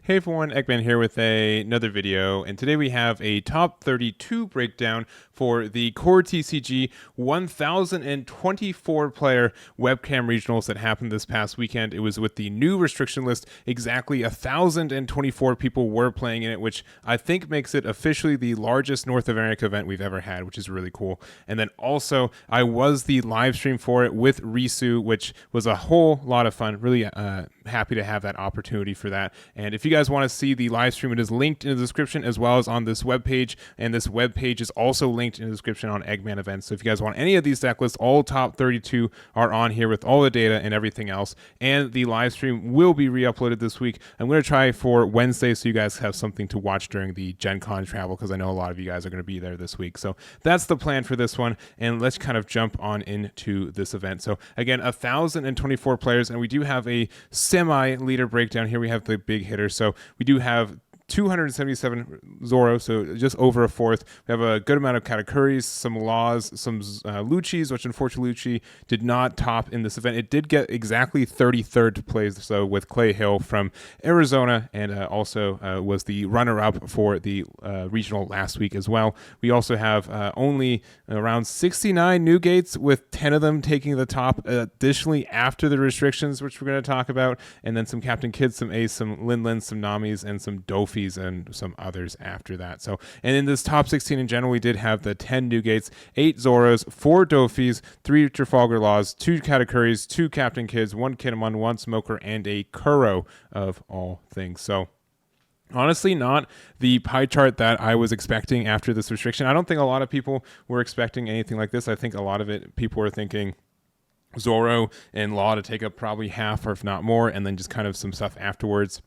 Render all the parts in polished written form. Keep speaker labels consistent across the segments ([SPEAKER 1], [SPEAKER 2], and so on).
[SPEAKER 1] Hey everyone, Eggman here with another video, and today we have a top 32 breakdown for the CoreTCG 1024 player webcam regionals that happened this past weekend. It was with the new restriction list. Exactly 1,024 people were playing in it, which I think makes it officially the largest North America event we've ever had, which is really cool. And then also, I was the live stream for it with Risu, which was a whole lot of fun. Really happy to have that opportunity for that. And if you guys want to see the live stream, it is linked in the description as well as on this webpage. And this webpage is also linked in the description on Eggman events. So if you guys want any of these deck lists, all top 32 are on here with all the data and everything else. And the live stream will be re-uploaded this week. I'm going to try for Wednesday so you guys have something to watch during the Gen Con travel, because I know a lot of you guys are going to be there this week. So that's the plan for this one. And let's kind of jump on into this event. So again, 1,024 players, and we do have a semi-leader breakdown here. We have the big hitters. So we do have 277 Zoro, so just over a fourth. We have a good amount of Katakuris, some Laws, some Luccis, which unfortunately Lucci did not top in this event. It did get exactly 33rd to play, so with Clay Hill from Arizona, and also was the runner-up for the regional last week as well. We also have only around 69 Newgates, with 10 of them taking the top additionally after the restrictions, which we're going to talk about, and then some Captain Kids, some Ace, some Linlin, some Namis, and some Doffy and some others after that. So, and in this top 16 in general, we did have the 10 Newgates, 8 Zoros, 4 Doffys, 3 Trafalgar Laws, 2 Katakuris, 2 Captain Kids, 1 Kinemon, 1 Smoker, and a Kuro of all things. So honestly, not the pie chart that I was expecting after this restriction. I don't think a lot of people were expecting anything like this. I think a lot of it, people were thinking Zoro and Law to take up probably half or if not more, and then just kind of some stuff afterwards.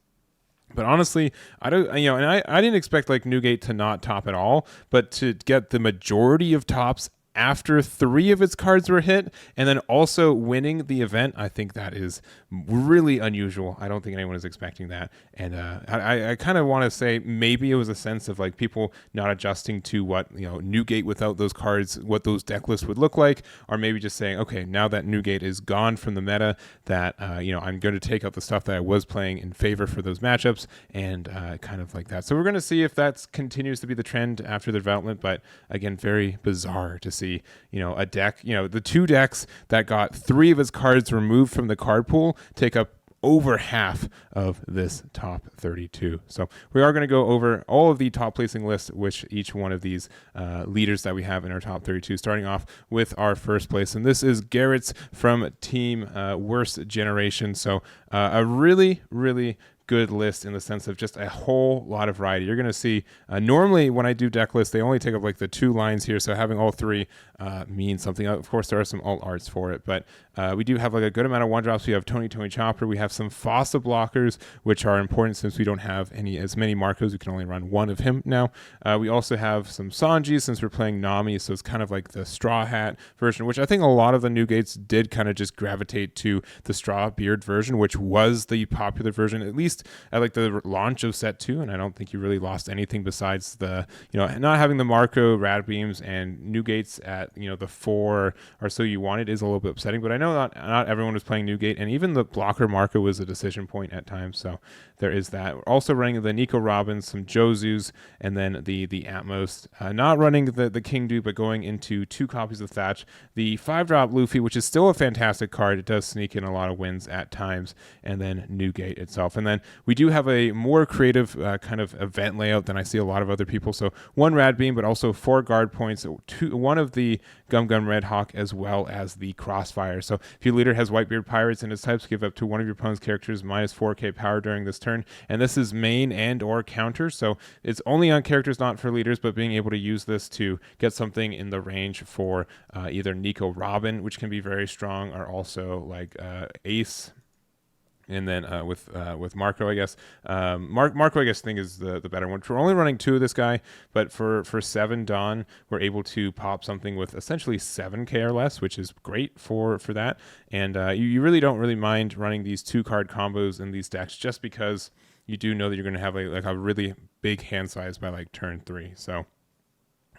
[SPEAKER 1] But honestly, I don't, and I didn't expect like Newgate to not top at all, but to get the majority of tops after 3 of its cards were hit, and then also winning the event, I think that is really unusual. I don't think anyone is expecting that. And I kind of want to say maybe it was a sense of like people not adjusting to what, Newgate without those cards, what those deck lists would look like, or maybe just saying, okay, now that Newgate is gone from the meta, that, I'm going to take out the stuff that I was playing in favor for those matchups, and kind of like that. So we're going to see if that continues to be the trend after the development, but again, very bizarre to see, a deck, the 2 decks that got 3 of its cards removed from the card pool take up over half of this top 32. So we are going to go over all of the top placing lists, which each one of these leaders that we have in our top 32, starting off with our first place. And this is Garrett's from Team Worst Generation. So a really, really good list in the sense of just a whole lot of variety. You're going to see, normally when I do deck lists, they only take up like the 2 lines here, so having all 3 means something. Of course, there are some alt arts for it, but we do have like a good amount of 1-drops. We have Tony Chopper. We have some Fossa blockers, which are important since we don't have as many Marcos. We can only run 1 of him now. We also have some Sanji since we're playing Nami, so it's kind of like the Straw Hat version, which I think a lot of the Newgates did kind of just gravitate to the Straw Beard version, which was the popular version, at least at like the launch of set 2, and I don't think you really lost anything besides the, not having the Marco Rad Beams and Newgates at, the 4 or so you wanted is a little bit upsetting, but I know not everyone was playing Newgate, and even the blocker Marco was a decision point at times, so there is that. We're also running the Nico Robbins, some Jozus, and then the Atmos, not running the King Du, but going into 2 copies of Thatch, the 5-drop Luffy, which is still a fantastic card. It does sneak in a lot of wins at times, and then Newgate itself. And then we do have a more creative kind of event layout than I see a lot of other people. So 1 Rad Beam, but also 4 guard points, 1 of the Gum Red Hawk, as well as the Crossfire. So if your leader has Whitebeard Pirates in its types, give up to one of your opponent's characters minus 4k power during this turn. And this is main and or counter. So it's only on characters, not for leaders, but being able to use this to get something in the range for either Nico Robin, which can be very strong, or also like Ace. And then with Marco, I guess Marco, I guess, think is the better one. We're only running 2 of this guy, but for 7 Dawn, we're able to pop something with essentially 7k or less, which is great for that. And you really don't really mind running these 2 card combos in these decks, just because you do know that you're going to have a really big hand size by like turn 3. So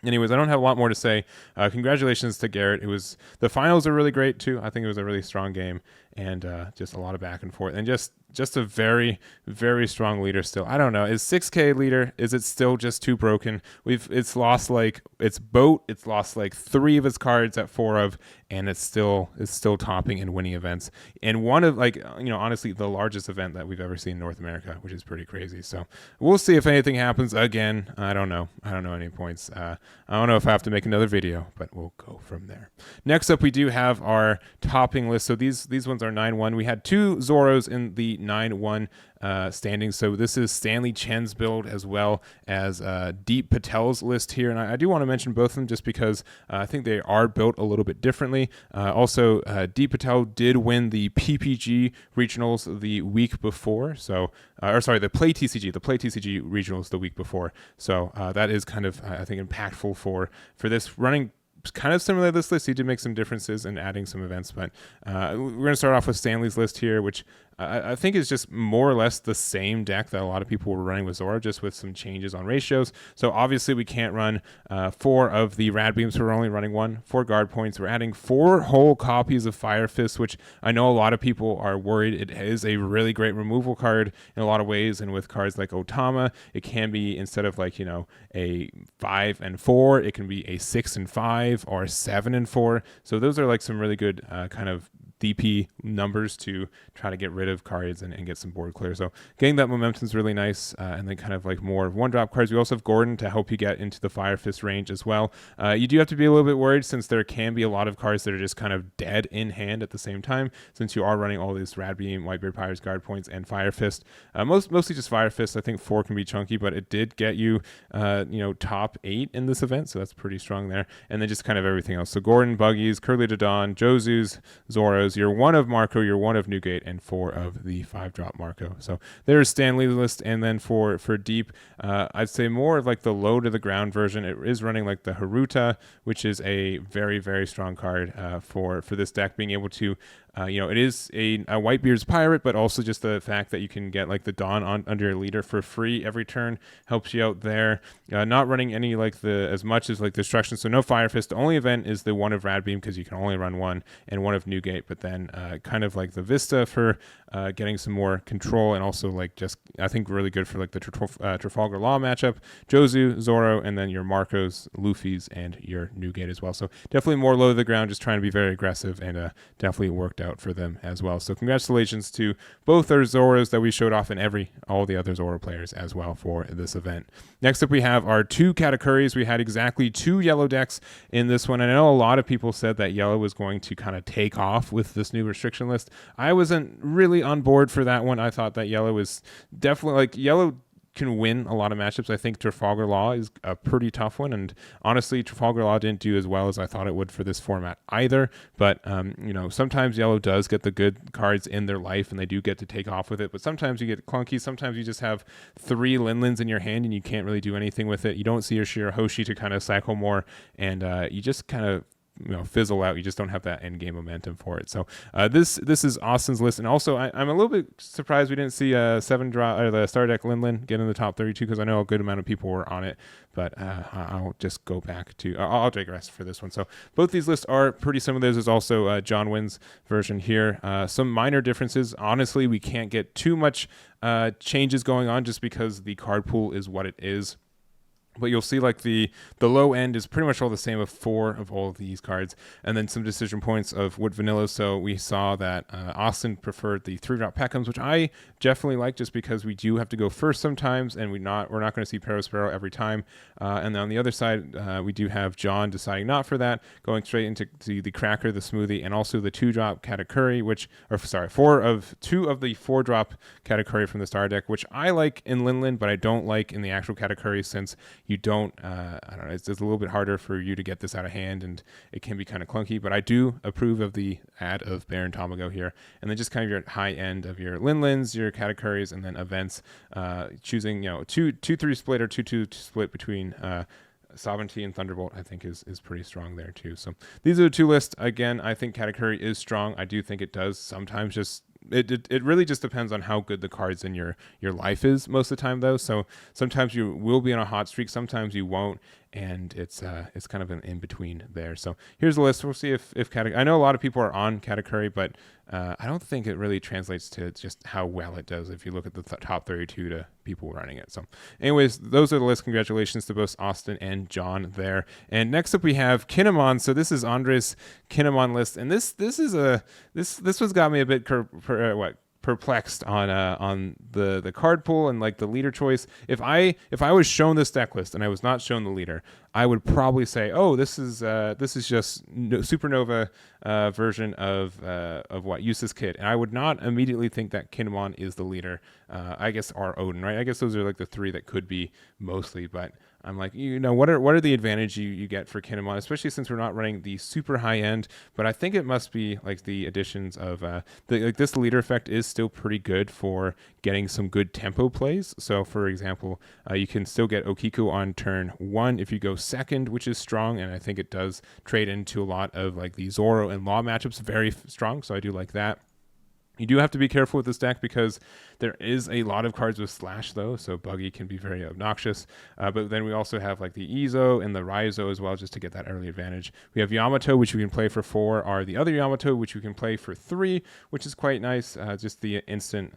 [SPEAKER 1] anyways, I don't have a lot more to say. Congratulations to Garrett. The finals are really great too. I think it was a really strong game, and just a lot of back and forth, and just just a very, very strong leader still. I don't know. Is 6K leader, is it still just too broken? It's lost like its boat. It's lost like 3 of its cards at 4 of, and it's still topping and winning events. And one of, like, honestly, the largest event that we've ever seen in North America, which is pretty crazy. So we'll see if anything happens again. I don't know any points. I don't know if I have to make another video, but we'll go from there. Next up, we do have our topping list. So these ones are 9-1. We had 2 Zoros in the 9-1 standings. So this is Stanley Chen's build as well as Deep Patel's list here. And I do want to mention both of them just because I think they are built a little bit differently. Also, Deep Patel did win the PPG regionals the week before. So, the Play TCG regionals the week before. So that is kind of, I think, impactful for this running. Kind of similar to this list. He did make some differences in adding some events, but we're going to start off with Stanley's list here, which I think is just more or less the same deck that a lot of people were running with Zoro, just with some changes on ratios. So obviously we can't run 4 of the Rad Beams. We're only running 1, 4 guard points. We're adding 4 whole copies of Fire Fist, which I know a lot of people are worried. It is a really great removal card in a lot of ways, and with cards like Otama, it can be, instead of like, a 5 and 4, it can be a 6 and 5 or a 7 and 4. So those are like some really good kind of DP numbers to try to get rid of cards and get some board clear. So getting that momentum is really nice, and then kind of like more 1-drop cards. We also have Gordon to help you get into the Fire Fist range as well. You do have to be a little bit worried since there can be a lot of cards that are just kind of dead in hand at the same time, since you are running all these Rad Beam, Whitebeard Pirates, Guard Points, and Fire Fist. Mostly just Fire Fist. I think 4 can be chunky, but it did get you, top 8 in this event, so that's pretty strong there. And then just kind of everything else. So Gordon, Buggies, Curly to Dawn, Josu's, Zoros, you're 1 of Marco, you're 1 of Newgate, and 4 of the 5-drop Marco. So there's Stanley's list. And then for Deep, I'd say more of like the low to the ground version. It is running like the Haruta, which is a very, very strong card for this deck, being able to it is a Whitebeard's pirate, but also just the fact that you can get like the Dawn under your leader for free every turn helps you out there. Not running any like as much as like Destruction, so no Fire Fist. The only event is the 1 of Rad Beam because you can only run 1, and 1 of Newgate, but then kind of like the Vista for getting some more control, and also like just I think really good for like the Trafalgar Law matchup. Josu, Zoro, and then your Marcos, Luffy's, and your Newgate as well. So definitely more low to the ground, just trying to be very aggressive, and definitely worked out for them as well. So congratulations to both our Zoros that we showed off, and all the other Zoro players as well for this event. Next up, we have our 2 Katakuris. We had exactly 2 yellow decks in this one. And I know a lot of people said that yellow was going to kind of take off with this new restriction list. I wasn't really on board for that one. I thought that yellow was definitely like yellow can win a lot of matchups. I think Trafalgar Law is a pretty tough one, and honestly, Trafalgar Law didn't do as well as I thought it would for this format either. But sometimes yellow does get the good cards in their life, and they do get to take off with it. But sometimes you get clunky. Sometimes you just have 3 Linlins in your hand, and you can't really do anything with it. You don't see your Shirahoshi to kind of cycle more, and you just kind of fizzle out. You just don't have that end game momentum for it. So this is Austin's list, and also I'm a little bit surprised we didn't see 7-drop or the Star Deck Linlin get in the top 32 because I know a good amount of people were on it. But I'll just go back to I'll digress for this one. So both these lists are pretty similar. There's also John Wynn's version here. Some minor differences. Honestly, we can't get too much changes going on just because the card pool is what it is. But you'll see like the low end is pretty much all the same of 4 of all of these cards, and then some decision points of Wood Vanilla. So we saw that Austin preferred the 3-drop Peckhams, which I definitely like just because we do have to go first sometimes, and we're not going to see Parasparrow every time. And then on the other side, we do have John deciding not for that, going straight into the Cracker, the Smoothie, and also the 2-drop Katakuri, 2 of the 4-drop Katakuri from the Star Deck, which I like in Linlin, but I don't like in the actual Katakuri since you don't, I don't know, it's a little bit harder for you to get this out of hand, and it can be kind of clunky, but I do approve of the add of Baron Tamago here. And then just kind of your high end of your Linlins, your Katakuris, and then events, choosing, 2-3 split or 2-2 split between Sovereignty and Thunderbolt, I think is pretty strong there too. So these are the 2 lists. Again, I think Katakuri is strong. I do think it does sometimes just it really just depends on how good the cards in your life is most of the time though. So sometimes you will be on a hot streak, sometimes you won't, and it's kind of an in between there. So here's the list. We'll see if Katakuri. I know a lot of people are on Katakuri, but I don't think it really translates to just how well it does if you look at the top 32 to people running it. So anyways, those are the list. Congratulations to both Austin and John there. And next up we have Kinemon. So this is Aandroidd's Kinemon list, and this one's got me a bit perplexed on the card pool and like the leader choice. If I was shown this deck list and I was not shown the leader, I would probably say, oh, this is just Supernova version of what Eustace Kid, and I would not immediately think that Kinemon is the leader. I guess, or Odin, right? I guess those are like the three that could be mostly, but I'm like, what are the advantage you get for Kinemon, especially since we're not running the super high end. But I think it must be like the additions of this leader effect is still pretty good for getting some good tempo plays. So for example, you can still get Okiku on turn 1 if you go second, which is strong, and I think it does trade into a lot of like the Zoro and Law matchups, very strong. So I do like that. You do have to be careful with this deck because there is a lot of cards with Slash, though, so Buggy can be very obnoxious. But then we also have like the Izo and the Raizo as well, just to get that early advantage. We have Yamato, which we can play for 4, or the other Yamato, which we can play for 3, which is quite nice. Just the instant,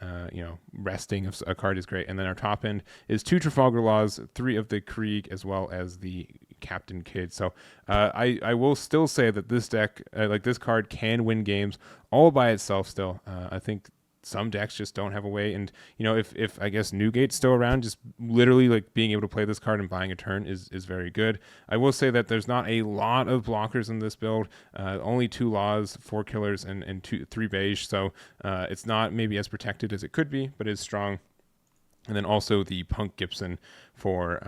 [SPEAKER 1] resting of a card is great. And then our top end is 2 Trafalgar Laws, 3 of the Krieg, as well as the Captain Kid. So I will still say that this deck, this card, can win games all by itself still. I think some decks just don't have a way, and if I guess Newgate's still around, just literally like being able to play this card and buying a turn is very good. I will say that there's not a lot of blockers in this build, only 2 Laws, 4 Killers, and 3 Beige, so it's not maybe as protected as it could be, but is strong. And then also the Punk Gibson for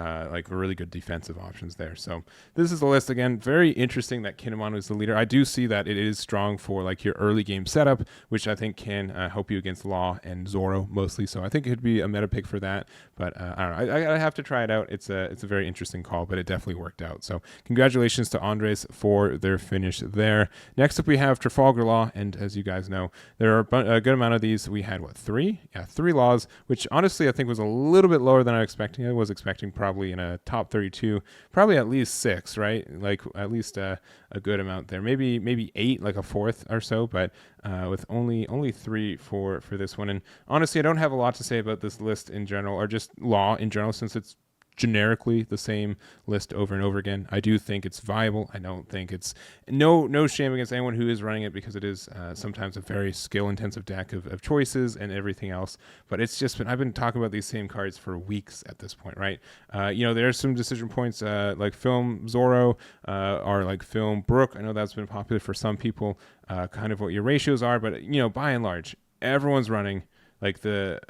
[SPEAKER 1] really good defensive options there. So this is the list. Again, very interesting that Kinemon is the leader. I do see that it is strong for like your early game setup, which I think can help you against Law and Zoro mostly. So I think it could be a meta pick for that. But I don't know. I have to try it out. It's a very interesting call, but it definitely worked out. So congratulations to Aandroidd for their finish there. Next up we have Trafalgar Law, and as you guys know, there are a good amount of these. We had 3? Yeah, 3 Laws, which honestly I think was a little bit lower than I was expecting. I was expecting probably in a top 32, probably at least 6, right? Like at least a good amount there. Maybe 8, like a fourth or so, but with only 3 for this one. And honestly, I don't have a lot to say about this list in general, or just Law in general, since it's generically the same list over and over again. I do think it's viable. I don't think it's no shame against anyone who is running it, because it is sometimes a very skill intensive deck of choices and everything else. But it's just I've been talking about these same cards for weeks at this point, right? There's some decision points like Film Zoro or like Film Brook. I know that's been popular for some people, kind of what your ratios are, but by and large, everyone's running like the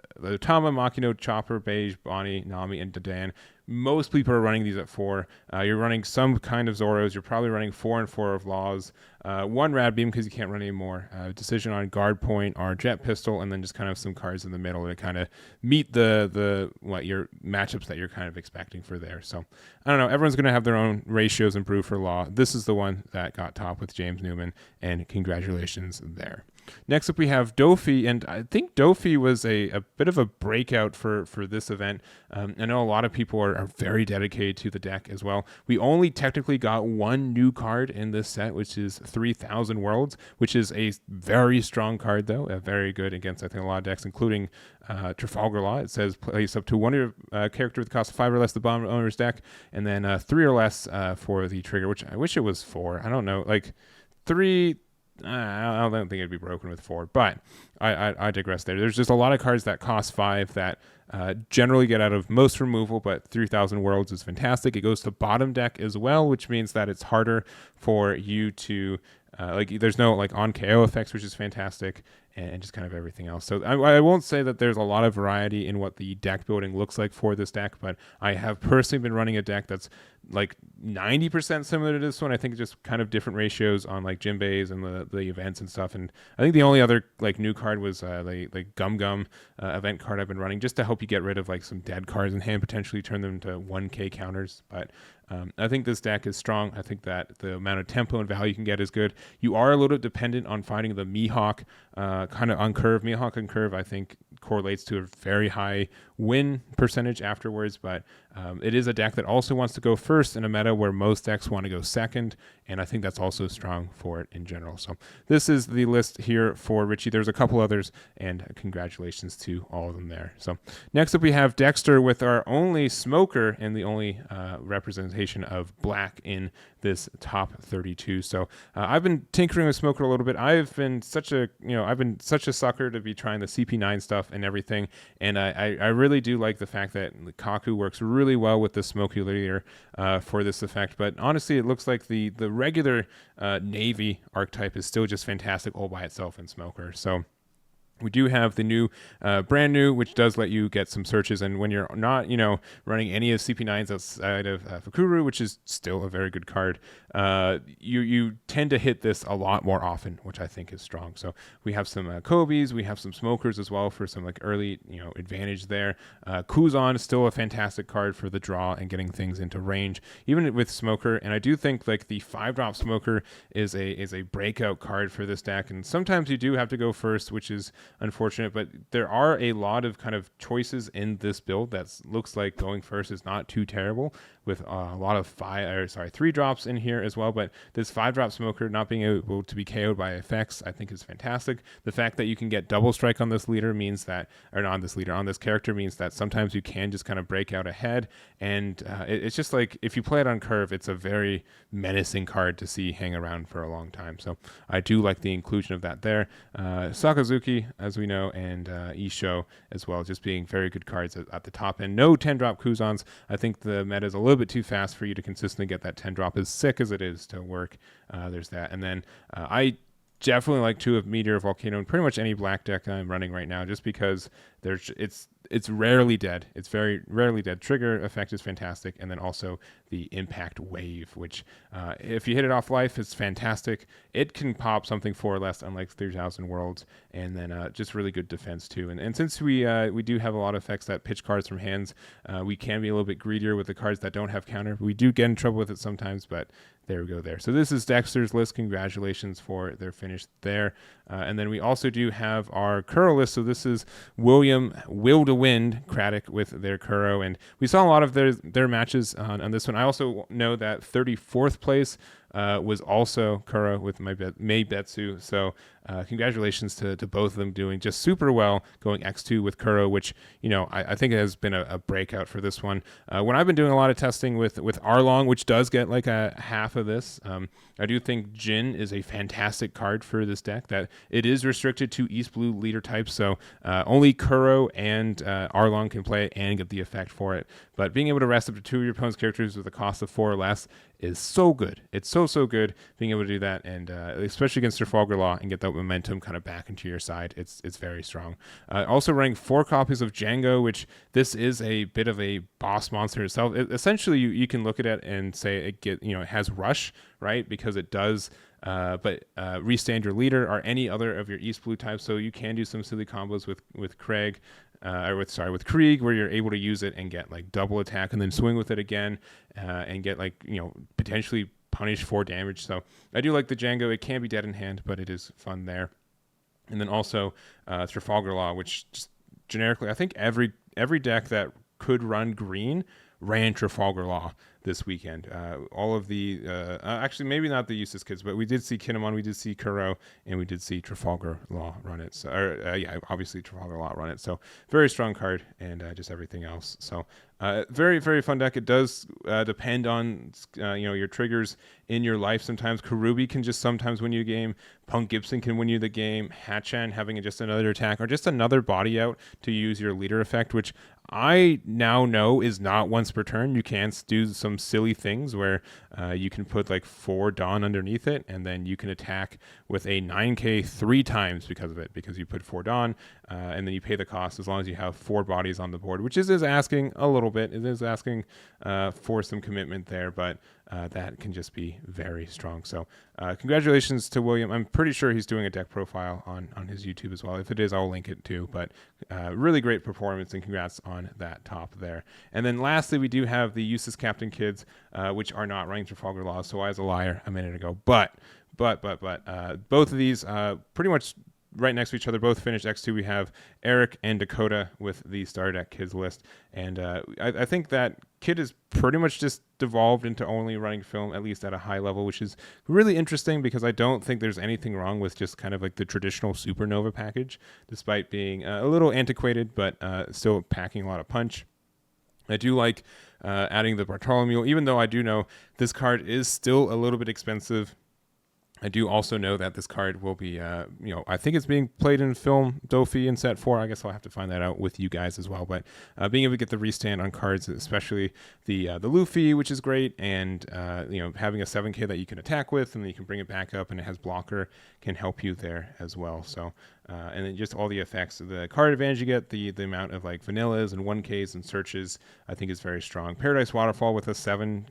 [SPEAKER 1] Tama, Makino, Chopper, Beige, Bonnie, Nami, and Dadan. Most people are running these at 4. You're running some kind of Zoros. You're probably running 4 and 4 of Laws. 1 Rad Beam because you can't run any more. Decision on Guard Point or Jet Pistol, and then just kind of some cards in the middle to kind of meet your matchups that you're kind of expecting for there. So I don't know. Everyone's going to have their own ratios improved for Law. This is the one that got top with James Neumann, and congratulations there. Next up, we have Doffy, and I think Doffy was a bit of a breakout for this event. I know a lot of people are very dedicated to the deck as well. We only technically got 1 new card in this set, which is 3,000 Worlds, which is a very strong card, though. Very good against, I think, a lot of decks, including Trafalgar Law. It says place up to 1 character with the cost of 5 or less the bottom owner's deck, and then 3 or less for the trigger, which I wish it was 4. I don't know, like 3... I don't think it'd be broken with 4, but I digress there. There's just a lot of cards that cost 5 that generally get out of most removal, but 3,000 Worlds is fantastic. It goes to bottom deck as well, which means that it's harder for you to there's no like on KO effects, which is fantastic, and just kind of everything else. So I won't say that there's a lot of variety in what the deck building looks like for this deck, but I have personally been running a deck that's like 90% similar to this one. I think just kind of different ratios on like Jinbeis and the events and stuff. And I think the only other like new card was the Gum Gum event card I've been running, just to help you get rid of like some dead cards in hand, potentially turn them into 1k counters. But I think this deck is strong. I think that the amount of tempo and value you can get is good. You are a little dependent on finding the Mihawk kind of on curve. Mihawk on curve, I think, correlates to a very high win percentage afterwards, but it is a deck that also wants to go first in a meta where most decks want to go second, and I think that's also strong for it in general. So this is the list here for Ritchie. There's a couple others, and congratulations to all of them there. So next up we have Dexter with our only smoker and the only representation of black in this top 32. So I've been tinkering with smoker a little bit. I've been such a sucker to be trying the CP9 stuff and everything, and I really do like the fact that Kaku works really well with the smoky leader for this effect. But honestly, it looks like the regular navy archetype is still just fantastic all by itself in smoker. So we do have the new, brand new, which does let you get some searches. And when you're not, running any of CP9s outside of Fakuru, which is still a very good card, you tend to hit this a lot more often, which I think is strong. So we have some Kobe's, we have some smokers as well for some like early, advantage there. Kuzan is still a fantastic card for the draw and getting things into range, even with smoker. And I do think like the 5-drop smoker is a breakout card for this deck. And sometimes you do have to go first, which is unfortunate, but there are a lot of kind of choices in this build that looks like going first is not too terrible, with a lot of 3 drops in here as well. But this 5-drop smoker not being able to be KO'd by effects, I think is fantastic. The fact that you can get double strike on this leader means that, or not on this leader, on this character means that sometimes you can just kind of break out ahead. And it's just like, if you play it on curve, it's a very menacing card to see hang around for a long time. So I do like the inclusion of that there. Sakazuki, as we know, and Isho as well, just being very good cards at the top end. No 10-drop Kuzans. I think the meta is a little bit too fast for you to consistently get that 10-drop, as sick as it is to work. There's that. And then I definitely like 2 of Meteor, Volcano, and pretty much any black deck I'm running right now, just because it's rarely dead. It's very rarely dead. Trigger effect is fantastic, and then also the impact wave, which if you hit it off life, it's fantastic. It can pop something 4 or less, unlike 3000 Worlds, and then just really good defense too. And since we do have a lot of effects that pitch cards from hands, we can be a little bit greedier with the cards that don't have counter. We do get in trouble with it sometimes, but there we go there. So this is Dexter's list. Congratulations for their finish there. And then we also do have our Kuro list. So this is William Will to Win Craddock with their Kuro. And we saw a lot of their matches on this one. I also know that 34th place was also Kuro with Mei Betsu. So congratulations to both of them doing just super well, going X2 with Kuro, which, I think has been a breakout for this one. When I've been doing a lot of testing with Arlong, which does get like a half of this, I do think Jin is a fantastic card for this deck, that it is restricted to East Blue leader types. So only Kuro and Arlong can play and get the effect for it. But being able to rest up to 2 of your opponent's characters with a cost of 4 or less is so good. It's so good being able to do that, and especially against Trafalgar Law, and get that momentum kind of back into your side. It's very strong. Also running 4 copies of Django, which this is a bit of a boss monster itself. Essentially, you can look at it and say it has rush, right? Because it does restand your leader or any other of your East Blue types. So you can do some silly combos with Craig. With Krieg, where you're able to use it and get like double attack and then swing with it again, and get potentially punish 4 damage. So I do like the Django. It can be dead in hand, but it is fun there. And then also Trafalgar Law, which just generically, I think every deck that could run green ran Trafalgar Law this weekend. All of the actually maybe not the Eustace kids, but we did see Kinemon, we did see Kuro, and we did see Trafalgar Law run it. So obviously Trafalgar Law run it. So very strong card, and just everything else. So very, very fun deck. It does depend on your triggers in your life. Sometimes Karubi can just sometimes win you a game. Punk Gibson can win you the game. Hachan having just another attack or just another body out to use your leader effect, which I now know is not once per turn. You can do some silly things where you can put like 4 Dawn underneath it, and then you can attack with a 9k 3 times because of it, because you put 4 Dawn, and then you pay the cost as long as you have 4 bodies on the board, which is asking a little bit. It is asking for some commitment there, but that can just be very strong. So congratulations to William. I'm pretty sure he's doing a deck profile on his YouTube as well. If it is, I'll link it too. But really great performance, and congrats on that top there. And then lastly, we do have the Eustace Captain kids, which are not running Trafalgar Law. So I was a liar a minute ago. But both of these pretty much right next to each other, both finished X2. We have Eric and Dakota with the Starter Deck Kids list. And I think that Kid is pretty much just devolved into only running film, at least at a high level, which is really interesting because I don't think there's anything wrong with just kind of like the traditional Supernova package, despite being a little antiquated, but still packing a lot of punch. I do like adding the Bartholomew, even though I do know this card is still a little bit expensive. I do also know that this card will be, I think it's being played in film Doffy in set 4. I guess I'll have to find that out with you guys as well. But being able to get the restand on cards, especially the Luffy, which is great, and having a 7K that you can attack with, and then you can bring it back up, and it has blocker, can help you there as well. So, and then just all the effects, the card advantage you get, the amount of like vanillas and 1Ks and searches, I think is very strong. Paradise Waterfall with a 7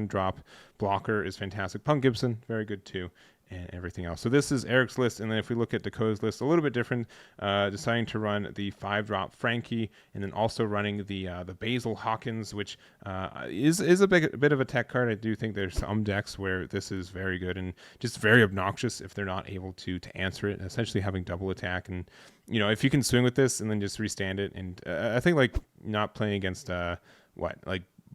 [SPEAKER 1] drop blocker is fantastic. Punk Gibson, very good too. And everything else. So this is Eric's list, and then if we look at Dakota's list, a little bit different, deciding to run the 5-drop Frankie, and then also running the Basil Hawkins, which is a bit of a tech card. I do think there's some decks where this is very good and just very obnoxious if they're not able to answer it, essentially having double attack. And if you can swing with this and then just restand it, and I think like not playing against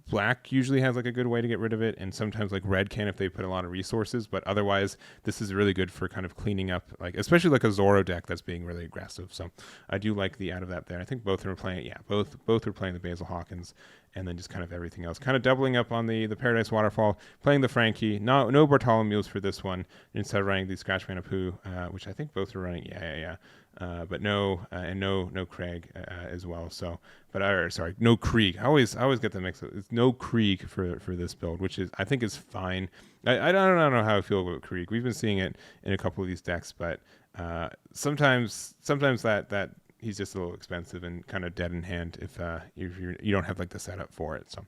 [SPEAKER 1] Black usually has like a good way to get rid of it, and sometimes like Red can if they put a lot of resources, but otherwise this is really good for kind of cleaning up, like especially like a Zoro deck that's being really aggressive. So I do like the out of that there. I think both are playing, both are playing the Basil Hawkins, and then just kind of everything else, kind of doubling up on the Paradise Waterfall, playing the Frankie. No Bartholomew's for this one, instead of running the Scratch Man of Pooh, which I think both are running. But no Craig as well. So, no Krieg. I always get the mix. It's no Krieg for this build, which is I think is fine. I don't know how I feel about Krieg. We've been seeing it in a couple of these decks, but sometimes that he's just a little expensive and kind of dead in hand if you don't have like the setup for it. So.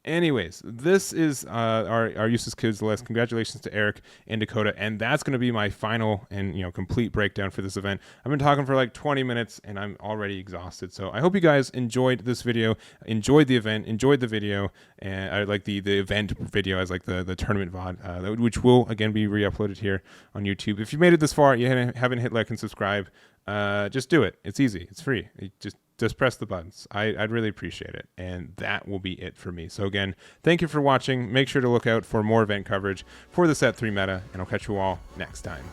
[SPEAKER 1] Anyways, this is our Useless Kids list. Congratulations to Eric and Dakota, and that's going to be my final and complete breakdown for this event. I've been talking for like 20 minutes, and I'm already exhausted. So I hope you guys enjoyed this video, enjoyed the event, enjoyed the video, and I like the event video as like the tournament VOD, which will again be re-uploaded here on YouTube. If you made it this far, you haven't hit like and subscribe, just do it. It's easy. It's free. Just press the buttons. I'd really appreciate it. And that will be it for me. So again, thank you for watching. Make sure to look out for more event coverage for the Set 3 meta, and I'll catch you all next time.